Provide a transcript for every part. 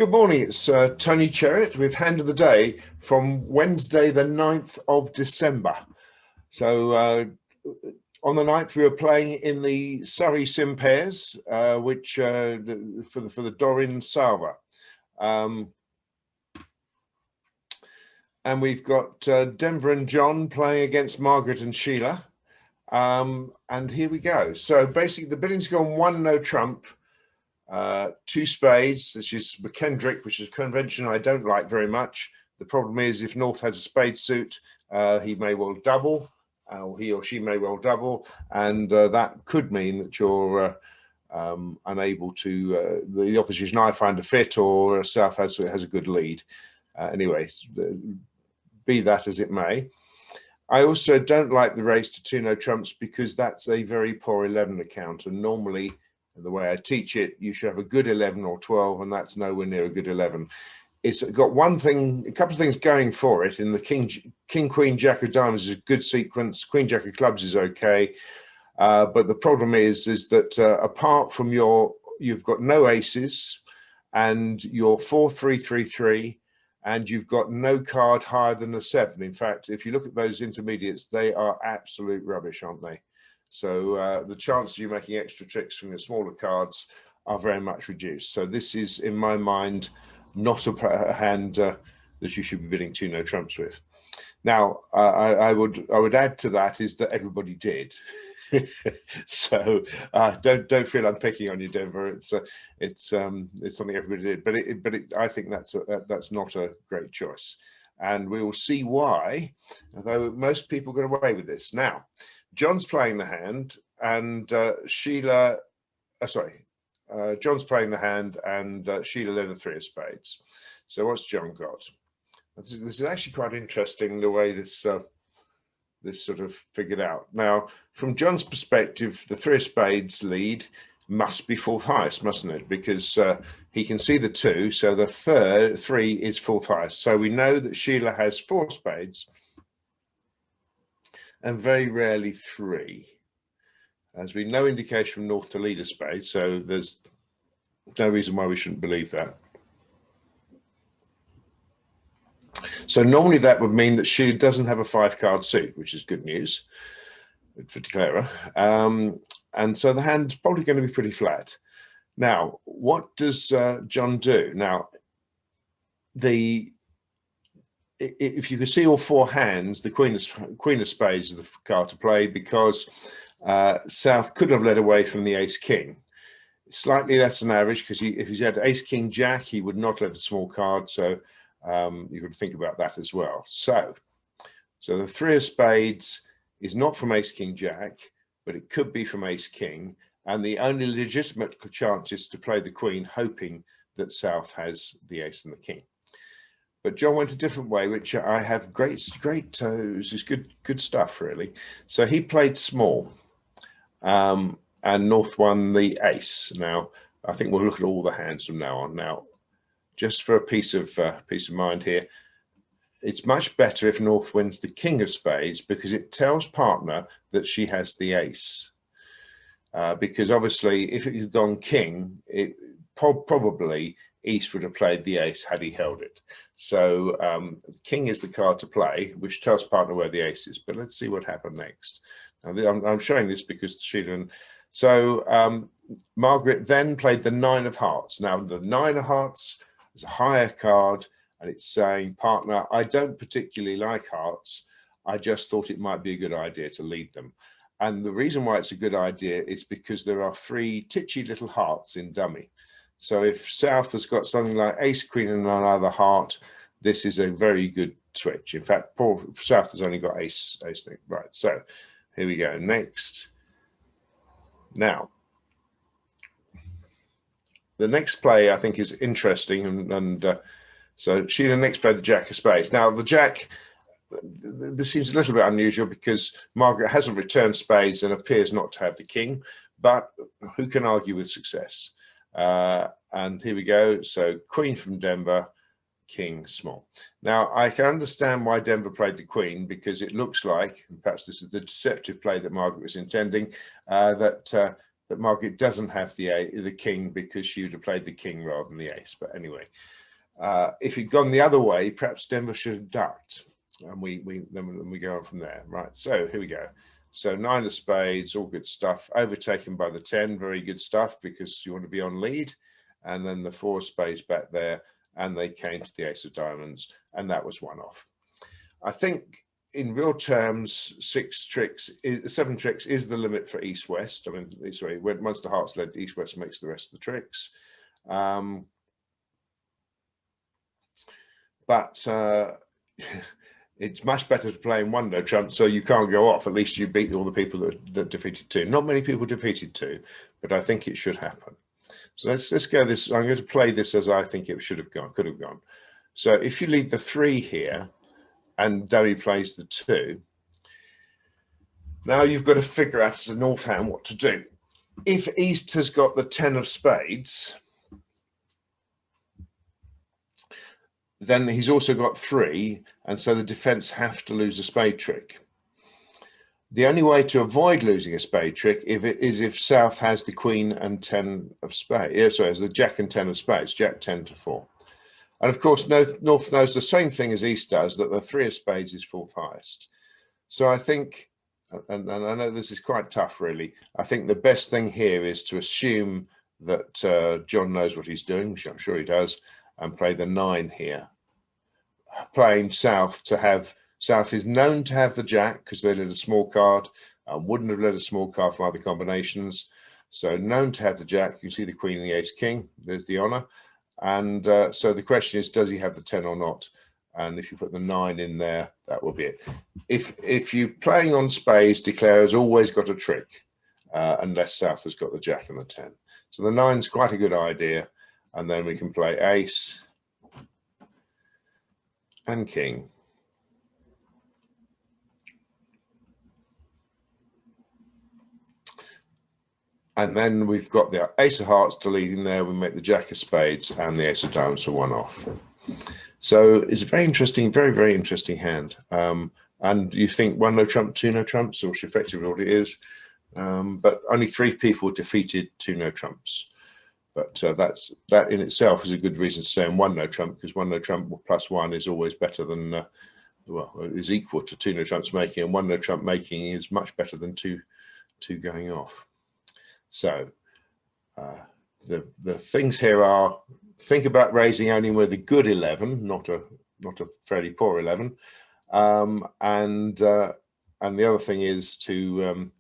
Good morning, it's Tony Cherritt with Hand of the Day from Wednesday the 9th of December. So on the 9th we were playing in the Surrey Sim Pairs, which for the Dorin Salva. And we've got Denver and John playing against Margaret and Sheila. And here we go. So basically the bidding's gone 1 no trump. 2 spades, which is McKendrick, which is a convention I don't like very much. The problem is if North has a spade suit, he may well double, or he or she may well double, and that could mean that you're unable to, the opposition I find a fit, or South has a good lead. Anyway, be that as it may. I also don't like the race to 2 no trumps because that's a very poor 11 account, and normally the way I teach it, you should have a good 11 or 12, and that's nowhere near a good 11. It's got a couple of things going for it. In the King, Queen, Jack of Diamonds is a good sequence. Queen, Jack of Clubs is okay, but the problem is that apart from you've got no aces, and you're 4-3-3-3, and you've got no card higher than a 7. In fact, if you look at those intermediates, they are absolute rubbish, aren't they? So the chances of you making extra tricks from your smaller cards are very much reduced. So this is, in my mind, not a hand that you should be bidding 2 no trumps with. Now, I would add to that is that everybody did. So don't feel I'm picking on you, Denver. It's something everybody did, but I think that's not a great choice, and we will see why. Although most people got away with this now. John's playing the hand, and John's playing the hand, and Sheila led the 3 of spades. So what's John got? This is actually quite interesting the way this sort of figured out. Now, from John's perspective, the 3 of spades lead must be 4th highest, mustn't it? Because he can see the 2, so the 3 is 4th highest. So we know that Sheila has 4 spades. And very rarely 3, as we no indication from North to lead a spade, so there's no reason why we shouldn't believe that. So normally that would mean that she doesn't have a 5-card suit, which is good news for declarer. And so the hand's probably going to be pretty flat. Now, what does John do? Now, if you can see all 4 hands, the Queen of Spades is the card to play, because South could have led away from the Ace King. Slightly less than average, because if he had Ace King Jack, he would not let a small card. So you could think about that as well. So the 3 of Spades is not from Ace King Jack, but it could be from Ace King. And the only legitimate chance is to play the Queen, hoping that South has the Ace and the King. But John went a different way, which I have great this is good stuff, really. So he played small, and North won the Ace. Now, I think we'll look at all the hands from now on. Now, just for a peace of mind here, it's much better if North wins the King of Spades, because it tells partner that she has the Ace. Because obviously, if it had gone King, it probably East would have played the Ace had he held it. So King is the card to play, which tells partner where the Ace is. But let's see what happened next. Now, I'm showing this because Sheila. So Margaret then played the 9 of Hearts. Now the 9 of Hearts is a higher card, and it's saying, partner, I don't particularly like hearts. I just thought it might be a good idea to lead them. And the reason why it's a good idea is because there are 3 titchy little hearts in dummy. So if South has got something like Ace Queen and another heart, this is a very good switch. In fact, poor South has only got Ace thing. Right, so here we go. Next. Now, the next play I think is interesting, and so Sheila next played the Jack of Spades. Now the Jack, this seems a little bit unusual because Margaret hasn't returned spades and appears not to have the King, but who can argue with success? And here we go. So Queen from Denver, King small. Now I can understand why Denver played the Queen, because it looks like, and perhaps this is the deceptive play that Margaret was intending, that that Margaret doesn't have the king because she would have played the king rather than the ace. But anyway, if he'd gone the other way, perhaps Denver should have ducked, and then we go on from there. Right. So here we go. So 9 of spades, all good stuff. Overtaken by the 10, very good stuff because you want to be on lead. And then the 4 of spades back there, and they came to the ace of diamonds, and that was one off. I think in real terms, 7 tricks is the limit for East-West. I mean, sorry, once the heart's led, East-West makes the rest of the tricks. But it's much better to play in 1 no trump, so you can't go off. At least you beat all the people that defeated 2. Not many people defeated 2, but I think it should happen. So let's go this. I'm going to play this as I think it should have gone, could have gone. So if you lead the 3 here, and dummy plays the 2, now you've got to figure out as a North hand what to do. If East has got the 10 of spades, then he's also got 3, and so the defense have to lose a spade trick. The only way to avoid losing a spade trick is if South has the queen and 10 of spades. Yeah, sorry, it's the jack and 10 of spades, jack 10 to 4. And of course, North knows the same thing as East does, that the 3 of spades is 4th highest. So I think, and I know this is quite tough really, I think the best thing here is to assume that John knows what he's doing, which I'm sure he does, and play the 9 here. Playing South to have, South is known to have the jack because they led a small card and wouldn't have led a small card from other combinations. So known to have the jack. You can see the queen and the ace king, there's the honor. And so the question is, does he have the 10 or not? And if you put the 9 in there, that will be it. If you're playing on spades, declare has always got a trick, unless South has got the jack and the 10. So the 9's quite a good idea. And then we can play ace and king. And then we've got the ace of hearts to lead in there. We make the jack of spades and the ace of diamonds for 1 off. So it's a very interesting, very, very interesting hand. And you think 1 no trump, 2 no trumps, which effectively what it is. But only 3 people defeated 2 no trumps. But that in itself is a good reason to stay on 1 no trump, because 1 no trump plus 1 is always better than, well, is equal to 2 no trumps making, and 1 no trump making is much better than 2 going off. So the things here are, think about raising only with a good 11, not a fairly poor 11, and the other thing is to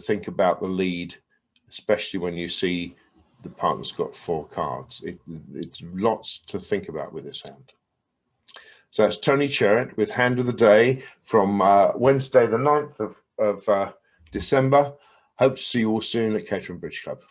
think about the lead, especially when you see the partner's got 4 cards. It's lots to think about with this hand. So that's Tony Cherrett with Hand of the Day from Wednesday the 9th of December. Hope to see you all soon at Caterham Bridge Club.